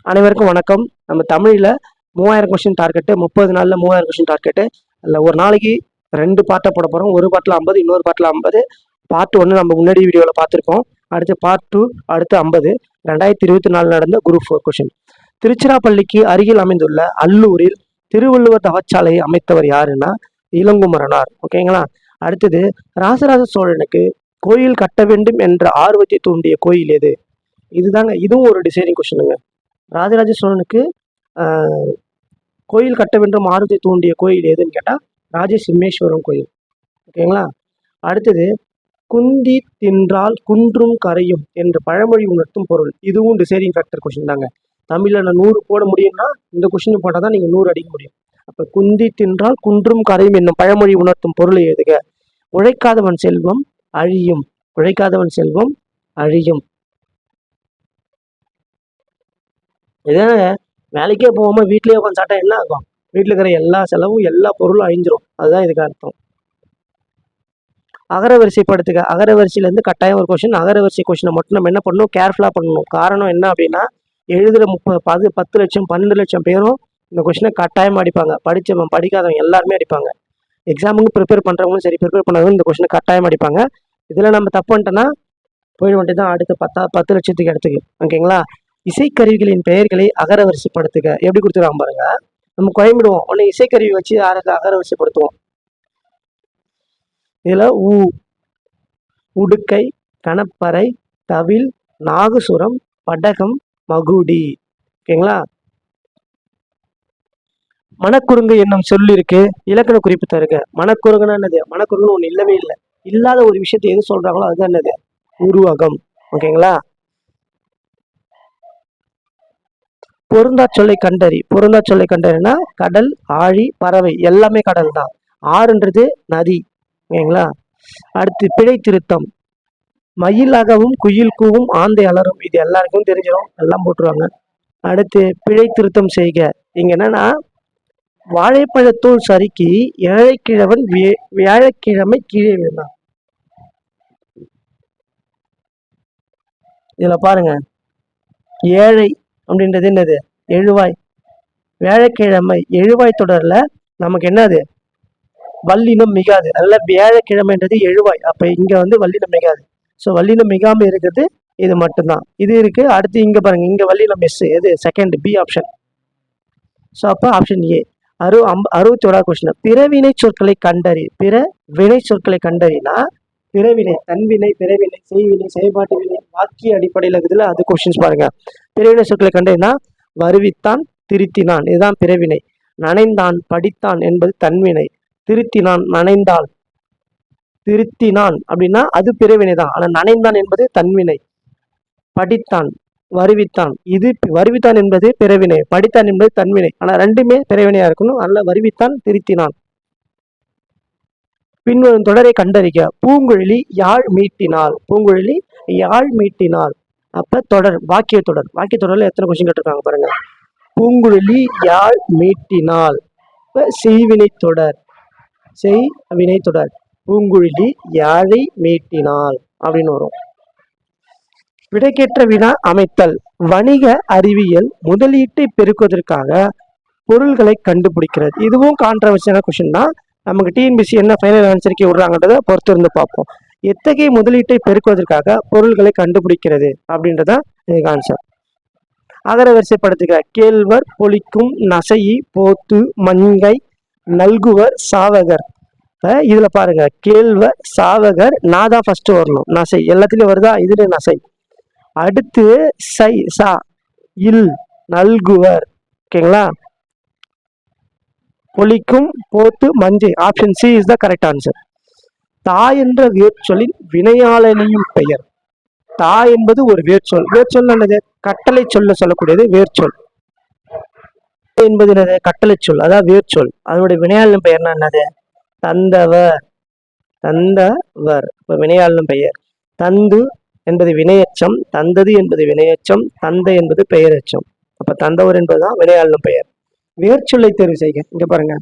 அனைவருக்கும் வணக்கம். நம்ம தமிழில் 3000 கொஸ்டின் டார்கெட்டு, 30 நாளில் 3000 கொஸ்டின் டார்கெட்டு. அதில் ஒரு நாளைக்கு 2 பார்ட்டாக போட போகிறோம். ஒரு பார்ட்டில் 50, இன்னொரு பார்ட்டில் 50. பார்ட் 1 நம்ம முன்னாடி வீடியோவில் பார்த்துருக்கோம். அடுத்து பார்ட் 2, அடுத்து 50. 2024 நடந்த குரூப் 4 கொஸ்டின். திருச்சிராப்பள்ளிக்கு அருகில் அமைந்துள்ள அல்லூரில் திருவள்ளுவர் தவச்சாலையை அமைத்தவர் யாருன்னா இளங்குமரனார். ஓகேங்களா? அடுத்தது, ராசராச சோழனுக்கு கோயில் கட்ட வேண்டும் என்ற ஆர்வத்தை தூண்டிய கோயில் எது? இதுதாங்க, இதுவும் ஒரு டிசைனிங் கொஸ்டினுங்க. ராஜராஜ சோழனுக்கு கோயில் கட்ட வேண்டும் ஆர்வத்தை தூண்டிய கோயில் எதுன்னு கேட்டால் ராஜசிம்மேஸ்வரம் கோயில். ஓகேங்களா? அடுத்தது, குந்தி தின்றால் குன்றும் கரையும் என்ற பழமொழி உணர்த்தும் பொருள். இதுவும் டிசைடிங் ஃபேக்டர் கொஸ்டின் தாங்க. தமிழில் நான் 100 போட முடியும்னா இந்த கொஸ்டின் போட்டால் தான் நீங்கள் 100 அடிக்க முடியும். அப்போ குந்தி தின்றால் குன்றும் கரையும் என்னும் பழமொழி உணர்த்தும் பொருளை எழுதுக. உழைக்காதவன் செல்வம் அழியும். உழைக்காதவன் செல்வம் அழியும். இதான வேலைக்கே போகாமல் வீட்டிலேயே உட்காந்து சாப்பிட்டா என்ன ஆகும்? வீட்டில் இருக்கிற எல்லா செலவும் எல்லா பொருளும் அழிஞ்சிரும். அதுதான் இதுக்கு அர்த்தம். அகரவரிசைப்படுத்துக. அகரவரிசையிலேருந்து கட்டாயம் ஒரு கொஸ்டின். அகரவரிசை கொஸ்டினை மட்டும் நம்ம என்ன பண்ணணும்? கேர்ஃபுல்லாக பண்ணணும். காரணம் என்ன அப்படின்னா, எழுதுகிற 10 லட்சம் 12 லட்சம் பேரும் இந்த கொஸ்டினை கட்டாயம் அடிப்பாங்க. படித்தவன் படிக்காதவங்க எல்லாருமே அடிப்பாங்க. எக்ஸாமுக்கு ப்ரிப்பேர் பண்ணுறவங்களும் சரி, ப்ரிப்பேர் பண்ணவங்களும் இந்த கொஸ்டினை கட்டாயம் அடிப்பாங்க. இதில் நம்ம தப்பு பண்ணிட்டோன்னா போயிட வேண்டியது தான் அடுத்த 10 லட்சத்துக்கு இடத்துக்கு. ஓகேங்களா? இசைக்கருவிகளின் பெயர்களை அகரவரிசைப்படுத்துக. எப்படி கொடுத்துருக்காங்க பாருங்க. நம்ம குழம்பிடுவோம். உடனே இசைக்கருவி வச்சு அகரவரிசைப்படுத்துவோம். இதுல உடுக்கை, கணப்பறை, தவில், நாகசுரம், படகம், மகுடி. ஓகேங்களா? மனக்குறுங்கு என்னும் சொல் இருக்கு. இலக்கண குறிப்பு தருக. மனக்குறுங்குன்னா என்னது? மனக்குறுங்குன்னு ஒண்ணு இல்லவே இல்லை. இல்லாத ஒரு விஷயத்தை எது சொல்றாங்களோ அதுதான் என்னது? உருவகம். ஓகேங்களா? பொருந்தா சொல்லை கண்டறி. பொருந்தா சொல்லை கண்டறினா கடல், ஆழி, பறவை எல்லாமே கடல் தான். ஆறுன்றது நதி. ஓகேங்களா? அடுத்து, பிழை திருத்தம். மயிலாகவும் குயில் ஆந்தை அலரும். இது எல்லாருக்கும் தெரிஞ்சிடும், எல்லாம் போட்டுருவாங்க. அடுத்து, பிழை திருத்தம் செய்க. இங்க என்னன்னா, வாழைப்பழத்தோல் சறுக்கி ஏழைக்கிழவன் வியாழக்கிழமை கீழே விழுந்தான். இதுல பாருங்க, ஏழை அப்படின்றது என்னது? எழுவாய். வியாழக்கிழமை எழுவாய் தொடர்ல நமக்கு என்னது? வல்லினம் மிகாது. அதனால வியாழக்கிழமைன்றது எழுவாய். அப்ப இங்க வல்லினம் மிகாது. ஸோ வல்லினம் மிகாம இருக்கிறது இது மட்டும்தான். இது இருக்கு. அடுத்து இங்க பாருங்க, இங்க வல்லினம் எஸ். எது? Second, B option. ஸோ அப்போ ஆப்ஷன் ஏ. 61வது கொஸ்டின். பிறவினை சொற்களை கண்டறி. பிற வினை சொற்களை கண்டறினா பிறவினை, தன்வினை, பிறவினை, செய்வினை, செயல்பாட்டு வினை, வாக்கிய அடிப்படையில் இருக்குதுல, அது கொஸ்டின்ஸ் பாருங்க. பிறவினை சொற்களை கண்டறினா வருவித்தான், திருத்தினான், இதுதான் பிறவினை. நனைந்தான், படித்தான் என்பது தன்வினை. திருத்தினான், நனைந்தால், திருத்தினான் அப்படின்னா அது பிறவினை தான். ஆனால் நனைந்தான் என்பது தன்வினை. படித்தான், வருவித்தான், இது வருவித்தான் என்பது பிறவினை, படித்தான் என்பது தன்வினை. ஆனால் ரெண்டுமே பிறவினையா இருக்கணும். அதனால வருவித்தான், திருத்தினான். பின்வரும் தொடரை கண்டறிக. பூங்குழலி யாழ் மீட்டினாள். பூங்குழலி யாழ் மீட்டினாள். அப்ப தொடர், வாக்கிய தொடர். வாக்கிய தொடர்ல எத்தனை கொஸ்டின் கேட்டிருக்காங்க பாருங்க. பூங்குழலி யாழ் மீட்டினாள். இப்ப செய்வினை தொடர், செய்வினை தொடர். பூங்குழலி யாழை மீட்டினாள் அப்படின்னு வரும். விடைக்கேற்ற வினா அமைத்தல். வணிக அறிவியல் முதலீட்டை பெருக்குவதற்காக பொருள்களை கண்டுபிடிக்கிறது. இதுவும் கான்ட்ரவர்சியான கொஸ்டின் தான். நமக்கு டிஎன்பிசி என்ன ஃபைனல் ஆன்சரிக்கை விடுறாங்கன்றத பொறுத்து இருந்து பார்ப்போம். எத்தகைய முதலீட்டை பெருக்குவதற்காக பொருள்களை கண்டுபிடிக்கிறது அப்படின்றத இதுக்கு ஆன்சர். அகரவரிசைப்படுத்துக. கேழ்வர், பொலிக்கும், நசையி, போத்து, மங்கை, நல்குவர், சாவகர். இதுல பாருங்க, கேழ்வர், சாவகர், நாதான் ஃபர்ஸ்ட் வரணும். நசை எல்லாத்துலயும் வருதா? இதுல நசை. அடுத்து சை, சா, இல், நல்குவர். ஓகேங்களா? பொலிக்கும், போத்து, மஞ்சை. Option C is the correct answer. தா என்ற வேர்ச்சொல்லின் வினையாளனையும் பெயர். தா என்பது ஒரு வேர்ச்சொல். வேர்ச்சொல் என்னது? கட்டளை சொல்ல சொல்லக்கூடியது வேர்ச்சொல் என்பது என்னது? கட்டளை சொல், அதாவது வேர்ச்சொல். அதனுடைய வினையாளன் பெயர்னா என்னது? தந்தவர், தந்தவர். இப்ப வினையாளன் பெயர். தந்து என்பது வினையச்சம், தந்தது என்பது வினையச்சம், தந்தை என்பது பெயரச்சம். அப்ப தந்தவர் என்பதுதான் வினையாளன் பெயர். வேர்ச்சொல்லை தேர்வு செய்க. இங்க பாருங்க,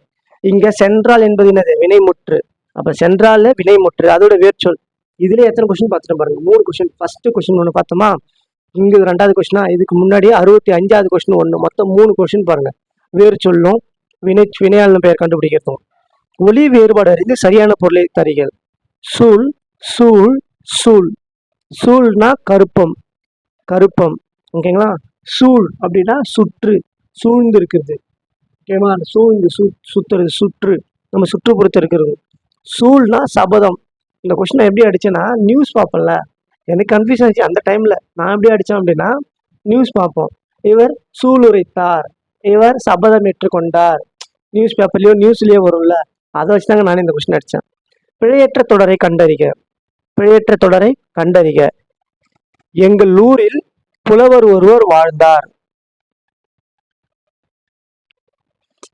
இங்க சென்றால் என்பது என்னது? வினைமுற்று. அப்ப சென்றால வினைமுற்று, அதோட வேர்ச்சொல். இதுல எத்தனை கொஸ்டின் பார்த்துட்டு பாருங்க. 3 கொஸ்டின். ஃபர்ஸ்ட் கொஸ்டின் ஒன்று பார்த்தோமா, இங்க 2வது கொஸ்டினா, இதுக்கு முன்னாடி 65வது கொஸ்டின் ஒன்று, மொத்தம் 3 கொஸ்டின் பாருங்க. வேறு சொல்லும் வினையாளன் பெயர் கண்டுபிடிக்கிறதும். ஒலி வேறுபாடு அறிந்து சரியான பொருளை தருகிறது. சூழ், சூழ், சூழ். சூழ்னா கருப்பம், கருப்பம். ஓகேங்களா? சூழ் அப்படின்னா சுற்று, சூழ்ந்து இருக்கிறது. ஓகேவா? சூழ்ந்து சுத்துறது, சுற்று, நம்ம சுற்றுப்புறத்து இருக்கிறது. சூழ்னா சபதம். இந்த கொஸ்டின் எப்படி அடிச்சேன்னா, நியூஸ் பார்ப்பேன்ல, எனக்கு கன்ஃபியூஷன் ஆச்சு அந்த டைம்ல. நான் எப்படி அடித்தேன் அப்படின்னா, நியூஸ் பார்ப்போம். இவர் சூள் உரைத்தார், இவர் சபதம் ஏற்றுக்கொண்டார், நியூஸ் பேப்பர்லேயோ நியூஸ்லேயோ வரும்ல, அதை வச்சு தாங்க நானே இந்த கொஸ்டின் அடித்தேன். பிழையற்ற தொடரை கண்டறிக. பிழையற்ற தொடரை கண்டறிக. எங்கள் ஊரில் புலவர் ஒருவர் வாழ்ந்தார்.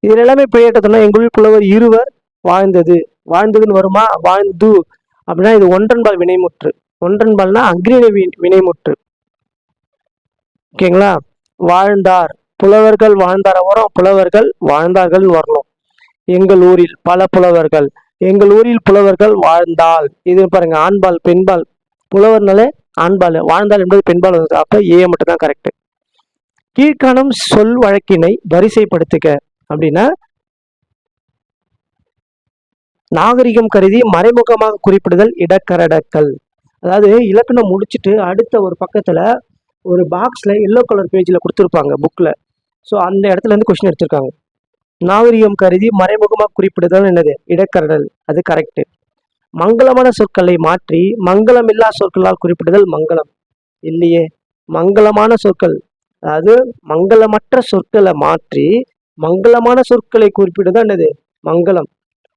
இதில் எல்லாமே பிழையற்ற தொடர். எங்கள் ஊரில் புலவர் இருவர் வாழ்ந்தது. வாழ்ந்ததுன்னு வருமா? வாழ்ந்து அப்படின்னா இது ஒன்றன்பால் வினைமுற்று. ஒன்றன்பால்னா அக்ரிணை வினைமுற்று. ஓகேங்களா? வாழ்ந்தார், புலவர்கள் வாழ்ந்தார வரும், புலவர்கள் வாழ்ந்தார்கள் வரணும். எங்கள் ஊரில் பல புலவர்கள், எங்கள் ஊரில் புலவர்கள் வாழ்ந்தால், இது பாருங்க ஆண்பால் பெண்பால். புலவர்னாலே ஆண்பால், வாழ்ந்தால் என்பது பெண்பால். அப்ப ஏ மட்டும் தான் கரெக்ட். கீழ்காணும் சொல் வழக்கினை வரிசைப்படுத்துக அப்படின்னா, நாகரிகம் கருதி மறைமுகமாக குறிப்பிடுதல் இடக்கரடக்கல். அதாவது இலக்கணம் முடிச்சுட்டு அடுத்த ஒரு பக்கத்துல ஒரு பாக்ஸ்ல எல்லோ கலர் பேஜ்ல கொடுத்துருப்பாங்க புக்ல. ஸோ அந்த இடத்துல இருந்து கொஸ்டின் எடுத்திருக்காங்க. நாகரிகம் கருதி மறைமுகமாக குறிப்பிடுதல் என்னது? இடக்கரடல். அது கரெக்ட். மங்களமான சொற்களை மாற்றி மங்களம் இல்லா சொற்களால் குறிப்பிடுதல் மங்களம் இல்லையே. மங்களமான சொற்கள், அதாவது மங்களமற்ற சொற்களை மாற்றி மங்களமான சொற்களை குறிப்பிடுதல் என்னது? மங்களம்.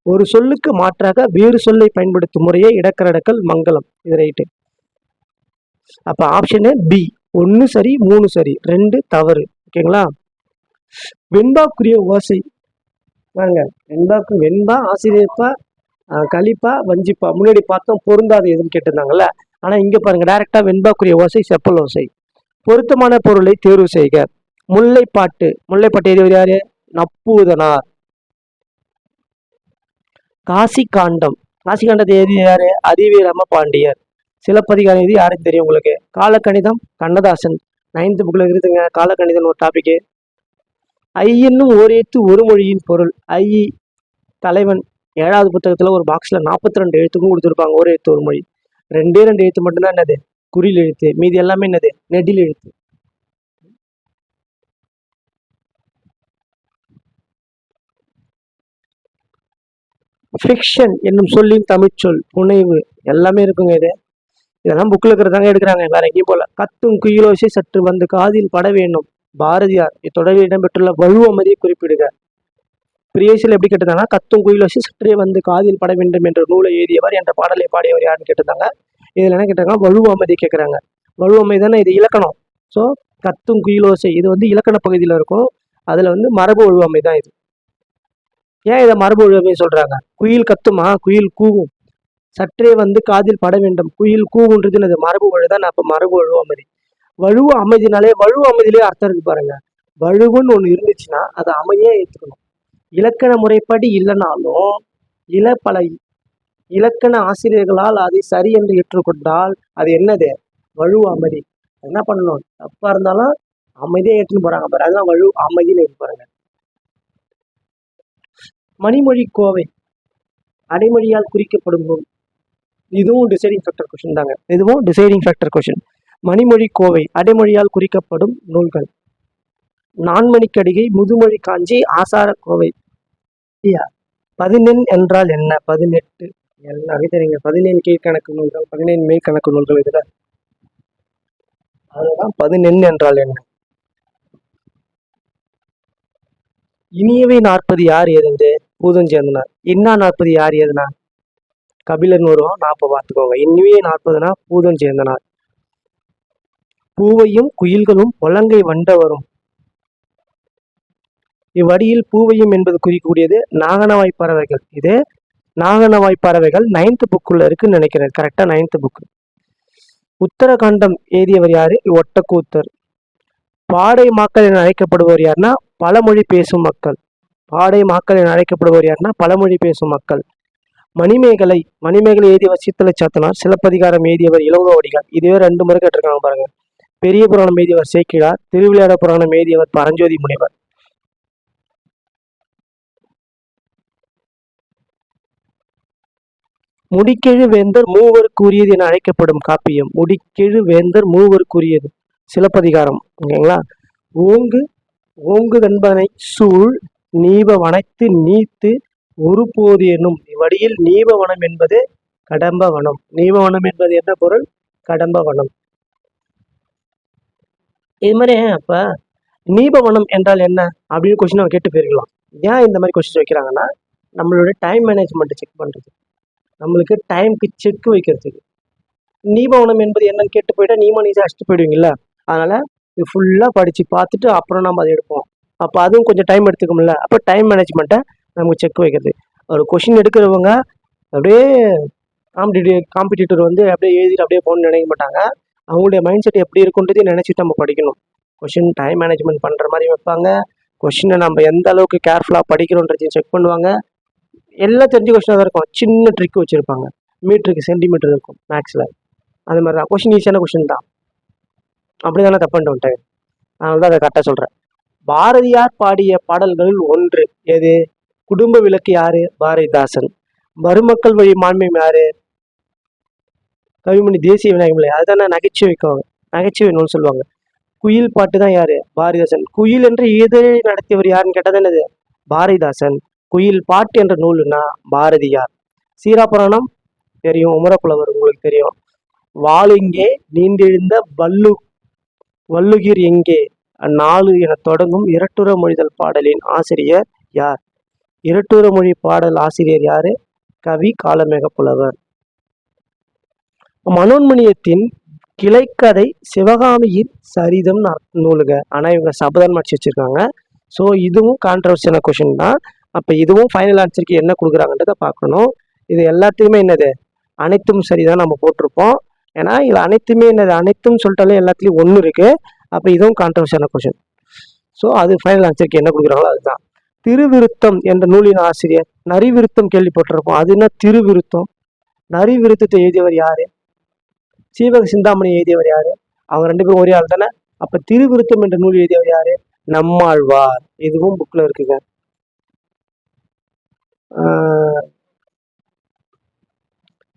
ஒரு சொல்லுக்கு மாற்றாக வேறு சொல்லை பயன்படுத்தும் முறையே இடக்கரடக்கல் மங்களம். இது ரைட்டு. அப்ப ஆப்ஷனு பி. 1 சரி, 3 சரி, 2 தவறு. ஓகேங்களா? வெண்பாக்குரிய ஓசை வாங்க. வெண்பாக்கு வெண்பா, ஆசிரியப்பா, கலிப்பா, வஞ்சிப்பா. முன்னாடி பார்த்தோம் பொருந்தாது எதுன்னு கேட்டிருந்தாங்கல்ல. ஆனா இங்க பாருங்க டைரக்டா வெண்பாக்குரிய ஓசை செப்பல் ஓசை. பொருத்தமான பொருளை தேர்வு செய்க. முல்லைப்பாட்டு. முல்லைப்பாட்டு எழுதியவர் யாரு? நப்பூதனார். காசி காண்டம். காசி காண்டத்தை எழுதிய யாரு? அதிவீரம பாண்டியர். சிலப்பதிகாரம் எழுதி யாருக்கு தெரியும் உங்களுக்கு? காலக்கணிதம் கண்ணதாசன். 9th புக்ல இருக்குதுங்க காலக்கணிதம் ஒரு டாபிக். ஐ என்னும் ஓர் எழுத்து ஒரு மொழியின் பொருள். ஐ தலைவன் 7வது புத்தகத்துல ஒரு பாக்ஸ்ல 42 எழுத்துக்கும் கொடுத்துருப்பாங்க. ஒரு எழுத்து ஒரு மொழி. 2 எழுத்து மட்டும்தான் என்னது? குறில் எழுத்து. மீதி எல்லாமே என்னது? நெடில் எழுத்து. ஃபிக்ஷன் என்னும் சொல்லின் தமிழ்ச்சொல். புனைவு. எல்லாமே இருக்குங்க. இதெல்லாம் புக்கில் இருக்கிறதாங்க எடுக்கிறாங்க, வேற எங்கேயும் போல. கத்தும் குயிலோசை சற்று வந்து காதில் பட வேண்டும். பாரதியார். இத்தொடரில் இடம்பெற்றுள்ள வலுவமதியை குறிப்பிடுக. பிரியேசில் எப்படி கேட்டிருந்தாங்கன்னா, கத்தும் குயிலோசை சற்றே வந்து காதில் பட வேண்டும் என்ற நூலை எழுதியவர் என்ற பாடலை பாடியவர் யாருன்னு கேட்டிருந்தாங்க. இதில் என்ன கேட்டாங்கன்னா, வலுவமதி கேட்குறாங்க. வலுவமதி தானே இது இலக்கணம். ஸோ கத்தும் குயிலோசை இது வந்து இலக்கண பகுதியில் இருக்கும். அதில் வந்து மரபு வலுவமை தான் இது. ஏன் இதை மரபு வலுவமை சொல்றாங்க? குயில் கத்துமா, குயில் கூவும், சற்றே வந்து காதில் பட வேண்டும். குயில் கூவுன்றதுன்னு மரபு வழுதான். அப்ப மரபு வழுவ அமைதி. வழுவ அமைதினாலே வழுவ அமைதியிலே அர்த்தம் இருக்கு பாருங்க. வழுவுன்னு ஒண்ணு இருந்துச்சுன்னா அதை அமைதியா ஏற்றுக்கணும். இலக்கண முறைப்படி இல்லைனாலும் பல இலக்கண ஆசிரியர்களால் அதை சரி என்று ஏற்றுக்கொண்டால் அது என்னது? வழுவ அமைதி. என்ன பண்ணணும்? தப்பா இருந்தாலும் அமைதியா ஏற்றுன்னு போறாங்க பாரு, அதுதான் வழு அமைதின்னு இருக்கு பாருங்க. மணிமொழி கோவை அடைமொழியால் குறிக்கப்படும் நூல். இதுவும் டிசைடிங் ஃபேக்டர் கொஸ்டின் தாங்க. இதுவும் டிசைடிங் ஃபேக்டர் கொஸ்டின். மணிமொழி கோவை அடைமொழியால் குறிக்கப்படும் நூல்கள். நான்மணிக்கடிகை, முதுமொழி காஞ்சி, ஆசார கோவை. 11 என்றால் என்ன? 18 எல்லாமே தெரியுங்க. 17 கீழ்கணக்கு நூல்கள், 17 மேற்கணக்கு நூல்கள். இதுல அதுதான் 11 என்றால் என்ன? இனியவை 40 யார் எழுந்து? பூதஞ்சேந்தனார். இன்னா 40 யார் எழுதுனா? கபிலன் வரும். 40 பார்த்துக்கோங்க. இனியவை 40னா பூதஞ்சேந்தனார். பூவையும் குயில்களும் பொலங்கை வண்ட வரும். இவ்வடியில் பூவையும் என்பது குறிக்கக்கூடியது நாகனவாய் பறவைகள். இது நாகனவாய் பறவைகள் 9th புக்குள்ள இருக்குன்னு நினைக்கிறேன். கரெக்டா 9th புக். உத்தரகாண்டம் எழுதியவர் யாரு? ஒட்டக்கூத்தர். பாடை மாக்கள் என அழைக்கப்படுபவர் யாருன்னா பழமொழி பேசும் மக்கள். பாடை மாக்கள் என அழைக்கப்படுபவர் யாருன்னா பழமொழி பேசும் மக்கள். மணிமேகலை எழுதியவர் சீத்தலை சாத்தனார். சிலப்பதிகாரம் எழுதியவர் இளங்கோவடிகள். இதுவே 2 முறை கேட்டிருக்காங்க பாருங்க. பெரிய புராணம் எழுதியவர் சேக்கிழார், திருவிளையாட புராணம் எழுதியவர் பரஞ்சோதி முனிவர். முடிக்கெழு வேந்தர் மூவருக்குரியது என அழைக்கப்படும் காப்பியம். முடிக்கெழு வேந்தர் மூவருக்குரியது சிலப்பதிகாரம். ஓகேங்களா. ஓங்கு ஓங்குதன்பனை சூழ் நீப வனத்து நீத்து ஒருபோது என்னும் இவ்வடியில் நீபவனம் என்பது கடம்பவனம். நீபவனம் என்பது என்ன பொருள்? கடம்பவனம். இது மாதிரி அப்ப நீபவனம் என்றால் என்ன அப்படின்னு கொஸ்டின் நம்ம கேட்டு போயிருக்கலாம். ஏன் இந்த மாதிரி கொஸ்டின் வைக்கிறாங்கன்னா, நம்மளோட டைம் மேனேஜ்மெண்ட் செக் பண்றது, நம்மளுக்கு டைமுக்கு செக் வைக்கிறதுக்கு. நீபவனம் என்பது என்னன்னு கேட்டு போயிட்டா நீமா நீசா அடிச்சுட்டு போயிடுவீங்கல்ல. அதனால இது ஃபுல்லாக படித்து பார்த்துட்டு அப்புறம் நம்ம அதை எடுப்போம். அப்போ அதுவும் கொஞ்சம் டைம் எடுத்துக்கோம்ல. அப்போ டைம் மேனேஜ்மெண்ட்டை நமக்கு செக் வைக்கிறது. ஒரு கொஷின் எடுக்கிறவங்க அப்படியே காம்படிட்டர் வந்து அப்படியே எழுதிட்டு அப்படியே போகணும்னு நினைக்க மாட்டாங்க. அவங்களுடைய மைண்ட் செட் எப்படி இருக்குன்றதையும் நினச்சிட்டு நம்ம படிக்கணும். கொஷின் டைம் மேனேஜ்மெண்ட் பண்ணுற மாதிரி வைப்பாங்க. கொஷினை நம்ம எந்த அளவுக்கு கேர்ஃபுல்லாக படிக்கிறோன்றதையும் செக் பண்ணுவாங்க. எல்லாம் தெரிஞ்ச கொஷினாக தான் இருக்கும். சின்ன ட்ரிக் வச்சுருப்பாங்க. மீட்டருக்கு சென்டிமீட்டர் இருக்கும் மேக்ஸில். அது மாதிரி தான் கொஷின் ஈஸியான கொஷின் தான். அப்படி தானே தப்புன்ட்டு வந்துட்டேன். அதனால தான் அதை கரெக்டாக சொல்கிறேன். பாரதியார் பாடிய பாடல்களில் ஒன்று எது? குடும்ப விளக்கு யாரு? பாரதிதாசன். மருமக்கள் வழி மாண்பும் யாரு? கவிமணி தேசிய விநாயகமில்லை. அதுதானே நகைச்சுவை நூல் சொல்லுவாங்க. குயில் பாட்டு தான் யாரு? பாரதிதாசன். குயில் என்ற இதழை நடத்தியவர் யாருன்னு கேட்டது என்னது? பாரதிதாசன். குயில் பாட்டு என்ற நூலுன்னா பாரதியார். சீராபுராணம் தெரியும், உமரப்புலவர் உங்களுக்கு தெரியும். வாளுங்கே நீண்டெழுந்த வள்ளுகிர் எங்கே அந்நாலு என தொடங்கும் இரட்டுற மொழிதல் பாடலின் ஆசிரியர் யார்? இரட்டுற மொழி பாடல் ஆசிரியர் யாரு? கவி காலமேக புலவர். மனோன்மணியத்தின் கிளைக்கதை சிவகாமியின் சரிதம் நூலுக. ஆனால் இவங்க சபதம் அடிச்சு வச்சிருக்காங்க. ஸோ இதுவும் கான்ட்ரவர்சியான கொஷின் தான். அப்போ இதுவும் ஃபைனல் ஆன்சருக்கு என்ன கொடுக்குறாங்கன்றதை பார்க்கணும். இது எல்லாத்துக்குமே என்னது? அனைத்தும் சரிதான் நம்ம போட்டிருப்போம். ஏன்னா இது அனைத்துமே என்னது? அனைத்தும் சொல்லிட்டாலே எல்லாத்துலேயும் ஒன்று இருக்குது. அப்போ இதுவும் கான்ட்ரவர்சியான கொஷின். ஸோ அது ஃபைனல் ஆன்சருக்கு என்ன கொடுக்குறாங்களோ அதுதான். திருவிருத்தம் என்ற நூலின் ஆசிரியர். நரிவிருத்தம் கேள்விப்பட்டிருப்போம். அது என்ன திருவிருத்தம்? நரிவிருத்தத்தை எழுதியவர் யாரு? சீவக சிந்தாமணி எழுதியவர் யாரு? அவங்க ரெண்டு பேரும் ஒரே ஆள் தானே. அப்ப திருவிருத்தம் என்ற நூல் எழுதியவர் யாரு? நம்மாழ்வார். இதுவும் புக்ல இருக்குங்க.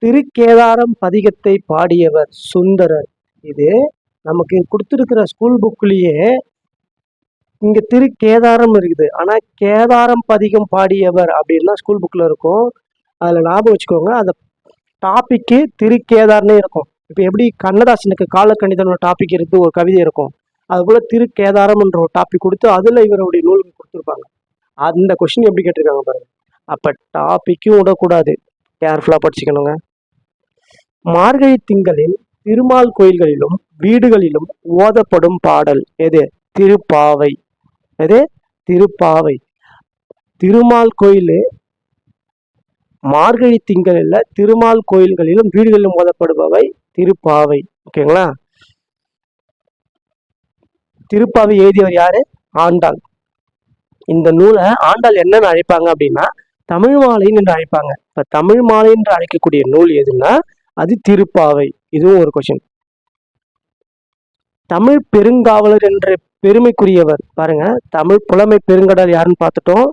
திருக்கேதாரம் பதிகத்தை பாடியவர் சுந்தரர். இது நமக்கு கொடுத்துருக்கிற ஸ்கூல் புக்லயே இங்க திருக்கேதாரம் இருக்குது. ஆனா கேதாரம் பதிகம் பாடியவர் அப்படின்னா ஸ்கூல் புக்ல இருக்கும். அதுல ஞாபகம் வச்சுக்கோங்க. அந்த டாபிக்கு திருக்கேதார்னே இருக்கும். இப்போ எப்படி கண்ணதாசனுக்கு காலக்கணிதன் ஒரு டாபிக் இருந்து ஒரு கவிதை இருக்கும், அதுபோல திருக்கேதாரம்ன்ற ஒரு டாபிக் கொடுத்து அதுல இவருடைய நூல்கள் கொடுத்துருப்பாங்க. அந்த கொஸ்டின் எப்படி கேட்டிருக்காங்க பாருங்க. அப்ப டாபிக்கும் விடக்கூடாது, கேர்ஃபுல்லா படிச்சுக்கணுங்க. மார்கழி திங்களில் திருமால் கோயில்களிலும் வீடுகளிலும் ஓதப்படும் பாடல் எது? திருப்பாவை. எது? திருப்பாவை. திருமால் கோயில் மார்கழி திங்களில் திருமால் கோயில்களிலும் வீடுகளிலும் ஓதப்படுபவை திருப்பாவை. ஓகேங்களா. திருப்பாவை எழுதியவர் யாரு? ஆண்டாள். இந்த நூலை ஆண்டாள் என்னன்னு அழைப்பாங்க அப்படின்னா தமிழ் மாலைன்னு என்று அழைப்பாங்க. இப்ப தமிழ் மாலை என்று அழைக்கக்கூடிய நூல் எதுன்னா அது திருப்பாவை. இதுவும் ஒரு கொஸ்டின். தமிழ் பெருங்காவலர் என்ற பெருமைக்குரியவர் பாருங்க. தமிழ் புலமை பெருங்கடல் யாருன்னு பார்த்துட்டோம்.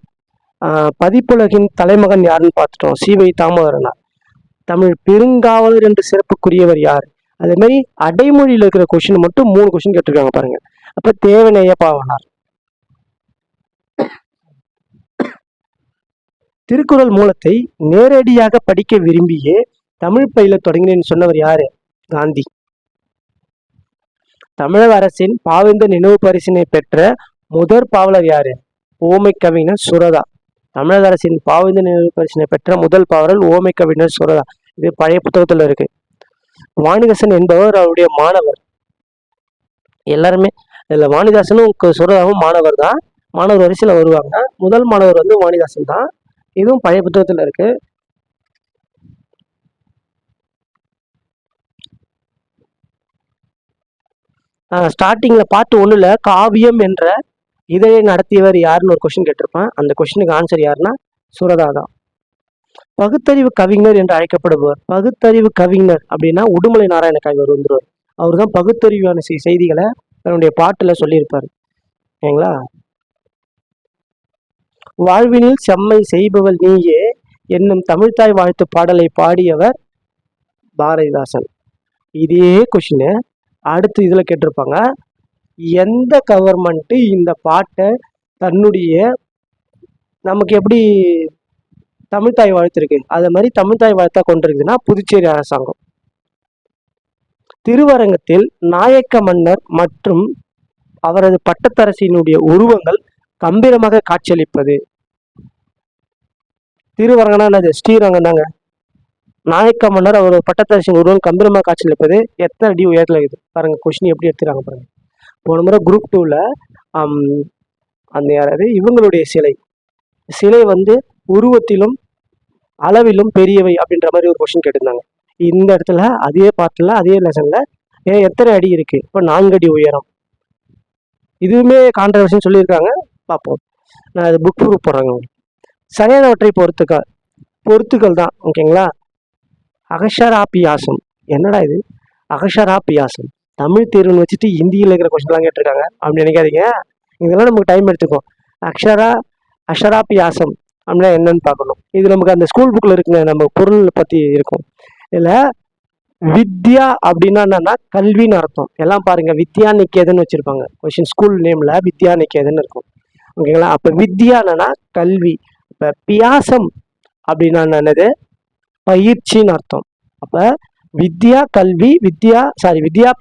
பதிப்புலகின் தலைமகன் யாருன்னு பார்த்துட்டோம், சீவை தாமோதரனார். தமிழ் பெருங்காவலர் என்று சிறப்புக்குரியவர் யார்? அதே மாதிரி அடைமொழியில் இருக்கிற கொஸ்டின் மட்டும் 3 கொஸ்டின் கேட்டிருக்காங்க பாருங்க. அப்ப தேவநேய பாவனார். திருக்குறள் மூலத்தை நேரடியாக படிக்க விரும்பியே தமிழ் பயில தொடங்கினேன்னு சொன்னவர் யாரு? காந்தி. தமிழக அரசின் பாவேந்தர் நினைவு பரிசினை பெற்ற முதற் பாவலர் யாரு? ஓமை கவிஞர் சுரதா. தமிழக அரசின் பாவேந்தர் நினைவு பரிசினை பெற்ற முதல் பாவலர் ஓமை கவிஞர் சுரதா. இது பழைய புத்தகத்துல இருக்கு. வாணிதாசன் என்பவர் அவருடைய மாணவர். எல்லாருமே இதுல வாணிதாசனும் சுரதாவும் மாணவர் தான். மாணவர் வரிசையில் வருவாங்க. முதல் மாணவர் வந்து வாணிதாசன் தான். இதுவும் பழைய புத்தகத்துல இருக்கு. ஸ்டார்டிங்ல பார்ட் 1ல காவியம் என்ற இதழை நடத்தியவர் யாருன்னு ஒரு கொஸ்டின் கேட்டிருப்பேன். அந்த கொஸ்டினுக்கு ஆன்சர் யாருன்னா சுரதா தான். பகுத்தறிவு கவிஞர் என்று அழைக்கப்படுபவர். பகுத்தறிவு கவிஞர் அப்படின்னா உடுமலை நாராயண கவிஞர் வந்துருவார். அவர் தான் பகுத்தறிவான செய்திகளை தன்னுடைய பாட்டில் சொல்லியிருப்பார். ஓகேங்களா? வாழ்வினில் செம்மை செய்பவள் நீயே என்னும் தமிழ்தாய் வாழ்த்து பாடலை பாடியவர் பாரதிதாசன். இதே கொஷின் அடுத்து இதுல கேட்டிருப்பாங்க, எந்த கவர்மெண்ட் இந்த பாட்டை தன்னுடைய நமக்கு எப்படி தமிழ்தாய் வாழ்த்து இருக்கு அதே மாதிரி தமிழ்தாய் வாழ்த்தா கொண்டிருக்குதுன்னா புதுச்சேரி அரசாங்கம். திருவரங்கத்தில் நாயக்க மன்னர் மற்றும் அவரது பட்டத்தரசியினுடைய உருவங்கள் கம்பீரமாக காட்சியளிப்பது. திருவரங்கனா என்னது? ஸ்ரீரங்கம் தாங்க. நாயக்க மன்னர் அவரது பட்டத்தரசியின் உருவம் கம்பீரமாக காட்சியளிப்பது எத்தனை அடி உயரத்தில் இருக்குது பாருங்க. கொஸ்டின் எப்படி எடுத்துறாங்க பாருங்க. போன முறை குரூப் 2ல அந்த யாராவது இவங்களுடைய சிலை வந்து உருவத்திலும் அளவிலும் பெரியவை அப்படின்ற மாதிரி ஒரு கொஸ்டின் கேட்டிருந்தாங்க. இந்த இடத்துல அதே பாட்டில் அதே லெசன்ல எத்தனை அடி இருக்கு? இப்போ 4 அடி உயரம். இதுவுமே கான்ட்ரவர்சின்னு சொல்லியிருக்காங்க. பார்ப்போம். நான் அது புக் ப்ரூஃப் போடுறேங்க. சரியானவற்றை பொறுத்துக்கள் தான். ஓகேங்களா? அகஷராபியாசம். என்னடா இது அகஷராபியாசம்? தமிழ் தேர்வுன்னு வச்சுட்டு ஹிந்தியில் இருக்கிற கொஸ்டின்லாம் கேட்டிருக்காங்க அப்படின்னு நினைக்காதீங்க. இதெல்லாம் நமக்கு டைம் எடுத்துக்கும். அக்ஷராபியாசம் அப்படின்னா என்னன்னு பார்க்கணும். இது நமக்கு அந்த ஸ்கூல் புக்கில் இருக்குங்க, நம்ம பொருள் பற்றி இருக்கும். இதில் வித்யா அப்படின்னா என்னன்னா கல்வின்னு அர்த்தம். எல்லாம் பாருங்க, வித்யா நிக்கேதன் வச்சிருப்பாங்க. கொஸ்டின் ஸ்கூல் நேம்ல வித்யா நிக்கேதன் இருக்கும். ஓகேங்களா? அப்போ வித்யானா கல்வி. இப்போ பியாசம் அப்படின்னா என்னது? பயிற்சின்னு அர்த்தம். அப்போ வித்யா கல்வி, வித்யா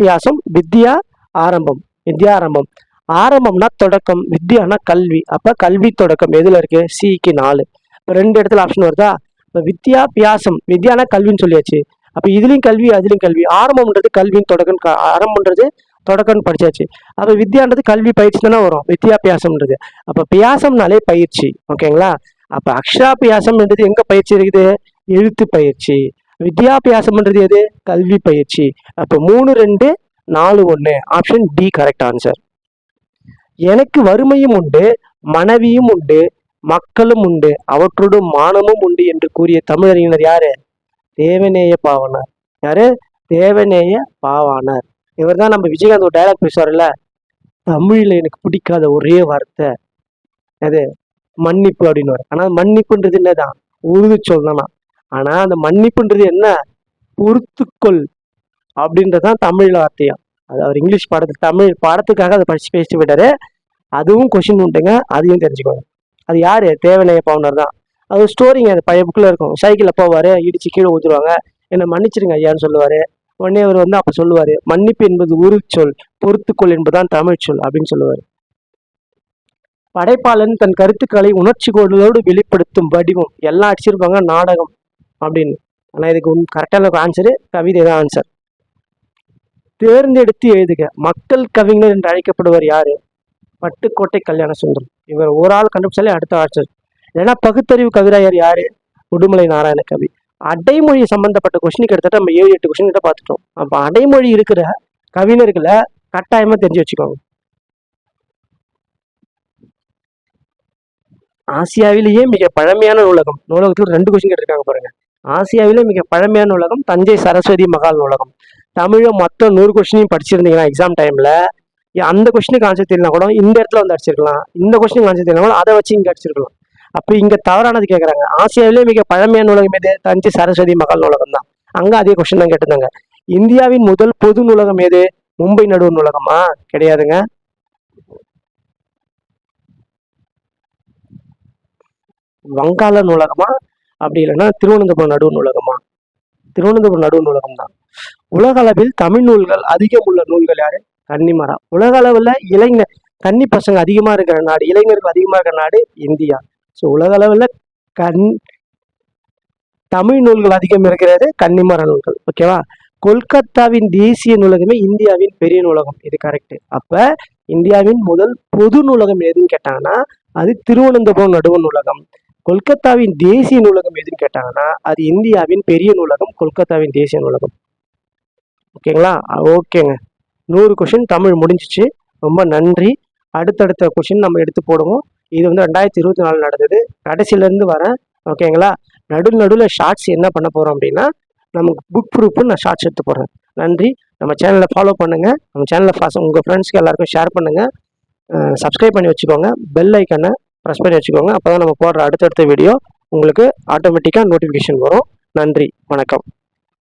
பியாசம், வித்யா ஆரம்பம். ஆரம்பம்னா தொடக்கம், வித்யானா கல்வி. அப்போ கல்வி தொடக்கம் எதில் இருக்கு? சிக்கு 4. இப்போ 2 இடத்துல ஆப்ஷன் வருதா? இப்போ வித்யா பியாசம், வித்யானா கல்வின்னு சொல்லியாச்சு. அப்போ இதுலையும் கல்வி அதுலையும் கல்வி. ஆரம்பம்ன்றது கல்வின்னு தொடக்கம், ஆரம்பம்ன்றது தொடக்கம்னு படிச்சாச்சு. அப்போ வித்யான்றது கல்வி பயிற்சி தானே வரும், வித்யாபியாசம்ன்றது. அப்போ பியாசம்னாலே பயிற்சி. ஓகேங்களா? அப்போ அக்ஷராபியாசம்ன்றது எங்க பயிற்சி இருக்குது? எழுத்து பயிற்சி. வித்யாபியாசம்ன்றது எது? கல்வி பயிற்சி. அப்போ 3, 2, 4, 1 ஆப்ஷன் டி கரெக்ட் ஆன்சர். எனக்கு வறுமையும் உண்டு, மனைவியும் உண்டு, மக்களும் உண்டு, அவற்றோடு மானமும் உண்டு என்று கூறிய தமிழறிஞர் யாரு? தேவநேய பாவாணர். யாரு? தேவநேய பாவாணர். இவர் தான் நம்ம விஜயகாந்த் ஒரு டைலாக் பேசுவார்ல, தமிழில் எனக்கு பிடிக்காத ஒரே வார்த்தை அது மன்னிப்பு அப்படின்னு. ஆனால் மன்னிப்புன்றது என்னதான்? உருது சொல் தானா. ஆனால் அந்த மன்னிப்புன்றது என்ன? பொறுத்துக்கொள் அப்படின்றதான் தமிழ் வார்த்தையா. அது அவர் இங்கிலீஷ் தமிழ் பாடத்துக்காக அதை படிச்சு பேசிட்டு போயிட்டாரு. அதுவும் கொஸ்டின் உண்டுங்க, அதையும் தெரிஞ்சுக்கோங்க. அது யாரு? தேவநேய பாவனர் தான். அது ஸ்டோரிங்க, அது பழைய புக்கில் இருக்கும். சைக்கிளில் போவார், இடிச்சு கீழே ஊற்றுருவாங்க. என்னை மன்னிச்சிருங்க ஐயான்னு சொல்லுவார். உடனே அவர் வந்து அப்போ சொல்லுவார், மன்னிப்பு என்பது உரு சொல், பொறுத்துக்கொள் என்பதுதான் தமிழ் சொல் அப்படின்னு சொல்லுவார். படைப்பாளன் தன் கருத்துக்களை உணர்ச்சி கோடலோடு வெளிப்படுத்தும் வடிவம். எல்லாம் அடிச்சிருப்பாங்க நாடகம் அப்படின்னு. ஆனால் இதுக்கு கரெக்டான ஆன்சரு கவிதை தான் ஆன்சர். தேர்ந்தெடுத்து எழுதுக. மக்கள் கவிஞர் என்று அழைக்கப்படுவர் யாரு? பட்டுக்கோட்டை கல்யாண சுந்தரம். இவர் ஒரு ஆள் கண்டுபிடிச்சாலே அடுத்த ஆன்சர். ஏன்னா பகுத்தறிவு கவிராயர் யாரு? உடுமலை நாராயண கவி. அடைமொழி சம்பந்தப்பட்ட கொஸ்டின் கிட்டத்தட்ட நம்ம 7-8 கொஸ்டின் கிட்ட பார்த்துட்டோம். அப்ப அடைமொழி இருக்கிற கவிஞர்களை கட்டாயமா தெரிஞ்சு வச்சுக்கோங்க. ஆசியாவிலேயே மிக பழமையான நூலகம். நூலகத்துக்கு 2 கொஸ்டின் கேட்டிருக்காங்க பாருங்க. ஆசியாவிலே மிக பழமையான நூலகம் தஞ்சை சரஸ்வதி மகால் நூலகம். தமிழை மொத்தம் 100 கொஸ்டினையும் படிச்சிருந்தீங்கன்னா எக்ஸாம் டைம்ல அந்த கொஸ்டினுக்கு ஆன்சர் தெரியலாம் கூட இந்த இடத்துல வந்து அடிச்சிருக்கலாம். இந்த கொஸ்டினுக்கு ஆன்சர் தெரியலாம் கூட அதை வச்சு இங்க அடிச்சிருக்கலாம். அப்ப இங்க தவறானது கேட்கறாங்க. ஆசியாவிலே மிக பழமையான நூலகம் எது? தஞ்சை சரஸ்வதி மகால் நூலகம் தான். அங்க அதே கொஸ்டின் தான் கேட்டிருந்தாங்க. இந்தியாவின் முதல் பொது நூலகம் எது? மும்பை நடுவர் நூலகமா? கிடையாதுங்க. வங்காள நூலகமா? அப்படி இல்லைன்னா திருவனந்தபுரம் நடுவர் நூலகமா? திருவனந்தபுரம் நடுவர் நூலகம் தான். உலக அளவில் தமிழ் நூல்கள் அதிகம் உள்ள நூல்கள் யாரு? கன்னிமரா. உலக அளவில் கன்னி பசங்க அதிகமா இருக்கிற நாடு, இளைஞர்கள் அதிகமா இருக்கிற நாடு இந்தியா. ஸோ உலக அளவில் தமிழ் நூல்கள் அதிகம் இருக்கிறது கன்னிமர நூல்கள். ஓகேவா? கொல்கத்தாவின் தேசிய நூலகமே இந்தியாவின் பெரிய நூலகம். இது கரெக்ட். அப்ப இந்தியாவின் முதல் பொது நூலகம் எதுன்னு கேட்டாங்கன்னா அது திருவனந்தபுரம் நடுவர் நூலகம். கொல்கத்தாவின் தேசிய நூலகம் எதுன்னு கேட்டாங்கன்னா அது இந்தியாவின் பெரிய நூலகம், கொல்கத்தாவின் தேசிய நூலகம். ஓகேங்களா? ஓகேங்க. 100 கொஸ்டின் தமிழ் முடிஞ்சிச்சு. ரொம்ப நன்றி. அடுத்தடுத்த கொஸ்டின் நம்ம எடுத்து போடுவோம். இது வந்து 2024 நடந்தது. கடைசியிலேருந்து வரேன். ஓகேங்களா? நடுவில் ஷார்ட்ஸ் என்ன பண்ண போகிறோம் அப்படின்னா நமக்கு புக் ப்ரூஃப்னு நான் ஷார்ட்ஸ் எடுத்து போடுறேன். நன்றி. நம்ம சேனலை ஃபாலோ பண்ணுங்கள். நம்ம சேனலை உங்கள் ஃப்ரெண்ட்ஸ்க்கு எல்லாருக்கும் ஷேர் பண்ணுங்கள். சப்ஸ்கிரைப் பண்ணி வச்சுக்கோங்க. பெல் ஐக்கனை ப்ரெஸ் பண்ணி வச்சுக்கோங்க. அப்போ தான் நம்ம போடுற அடுத்தடுத்த வீடியோ உங்களுக்கு ஆட்டோமேட்டிக்காக நோட்டிஃபிகேஷன் வரும். நன்றி, வணக்கம்.